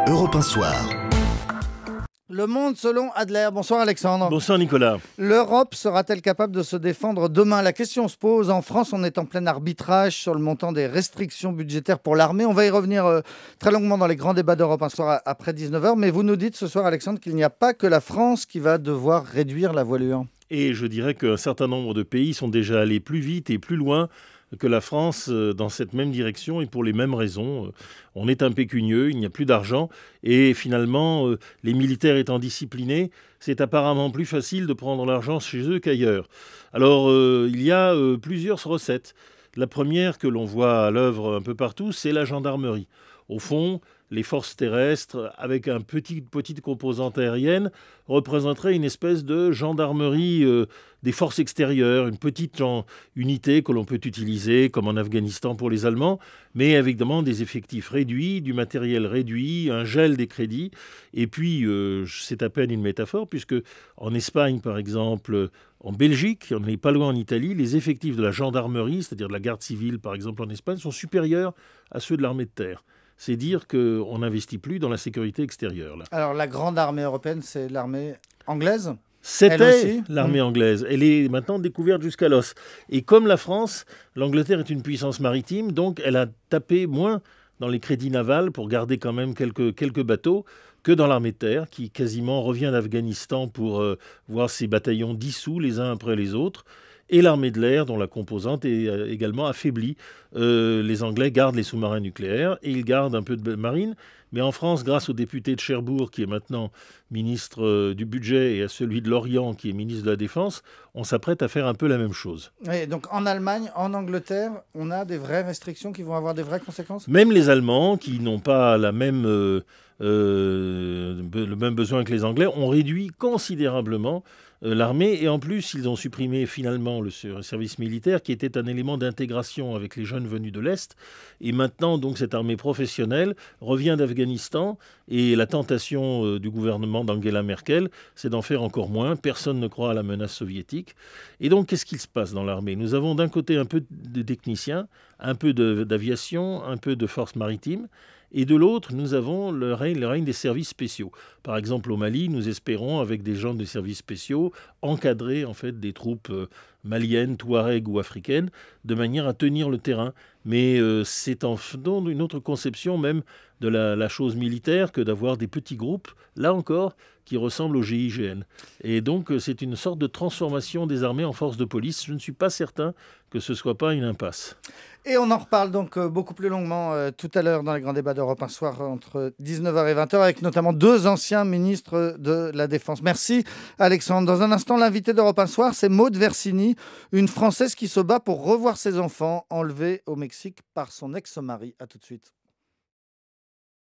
Europe 1 Soir. Le monde selon Adler. Bonsoir Alexandre. Bonsoir Nicolas. L'Europe sera-t-elle capable de se défendre demain? La question se pose. En France, on est en plein arbitrage sur le montant des restrictions budgétaires pour l'armée. On va y revenir très longuement dans les grands débats d'Europe un soir après 19h. Mais vous nous dites ce soir, Alexandre, qu'il n'y a pas que la France qui va devoir réduire la voilure. Et je dirais qu'un certain nombre de pays sont déjà allés plus vite et plus loin que la France dans cette même direction et pour les mêmes raisons. On est impécunieux, il n'y a plus d'argent et finalement, les militaires étant disciplinés, c'est apparemment plus facile de prendre l'argent chez eux qu'ailleurs. Alors, il y a plusieurs recettes. La première que l'on voit à l'œuvre un peu partout, c'est la gendarmerie. Au fond, les forces terrestres, avec une petite composante aérienne, représenteraient une espèce de gendarmerie des forces extérieures, une petite unité que l'on peut utiliser, comme en Afghanistan pour les Allemands, mais évidemment des effectifs réduits, du matériel réduit, un gel des crédits. Et puis, c'est à peine une métaphore, puisque en Espagne, par exemple, en Belgique, on n'est pas loin en Italie, les effectifs de la gendarmerie, c'est-à-dire de la garde civile, par exemple en Espagne, sont supérieurs à ceux de l'armée de terre. C'est dire qu'on n'investit plus dans la sécurité extérieure. Là. Alors, la grande armée européenne, c'est l'armée anglaise ? C'était l'armée anglaise. Elle est maintenant découverte jusqu'à l'os. Et comme la France, l'Angleterre est une puissance maritime, donc elle a tapé moins dans les crédits navals pour garder quand même quelques bateaux que dans l'armée de terre, qui quasiment revient d'Afghanistan pour voir ses bataillons dissous les uns après les autres. Et l'armée de l'air, dont la composante est également affaiblie. Les Anglais gardent les sous-marins nucléaires et ils gardent un peu de marine. Mais en France, grâce au député de Cherbourg, qui est maintenant ministre du Budget, et à celui de Lorient, qui est ministre de la Défense, on s'apprête à faire un peu la même chose. Et donc en Allemagne, en Angleterre, on a des vraies restrictions qui vont avoir des vraies conséquences ? Même les Allemands, qui n'ont pas le même besoin que les Anglais, ont réduit considérablement l'armée. Et en plus, ils ont supprimé finalement le service militaire, qui était un élément d'intégration avec les jeunes venus de l'Est. Et maintenant, donc, cette armée professionnelle revient d'Afghanistan. Et la tentation du gouvernement d'Angela Merkel, c'est d'en faire encore moins. Personne ne croit à la menace soviétique. Et donc, qu'est-ce qu'il se passe dans l'armée ? Nous avons d'un côté un peu de techniciens, un peu d'aviation, un peu de forces maritimes. Et de l'autre, nous avons le règne des services spéciaux. Par exemple, au Mali, nous espérons, avec des gens des services spéciaux, encadrer en fait des troupes maliennes, touareg ou africaines, de manière à tenir le terrain. Mais c'est en donnant une autre conception même de la chose militaire que d'avoir des petits groupes, là encore, qui ressemblent au GIGN. Et donc, c'est une sorte de transformation des armées en forces de police. Je ne suis pas certain que ce ne soit pas une impasse. Et on en reparle donc beaucoup plus longuement tout à l'heure dans les grands débats d'Europe un soir entre 19h et 20h avec notamment deux anciens ministres de la Défense. Merci Alexandre. Dans un instant, l'invité d'Europe un soir, c'est Maud Versini, une Française qui se bat pour revoir ses enfants enlevés au Mexique par son ex-mari. À tout de suite.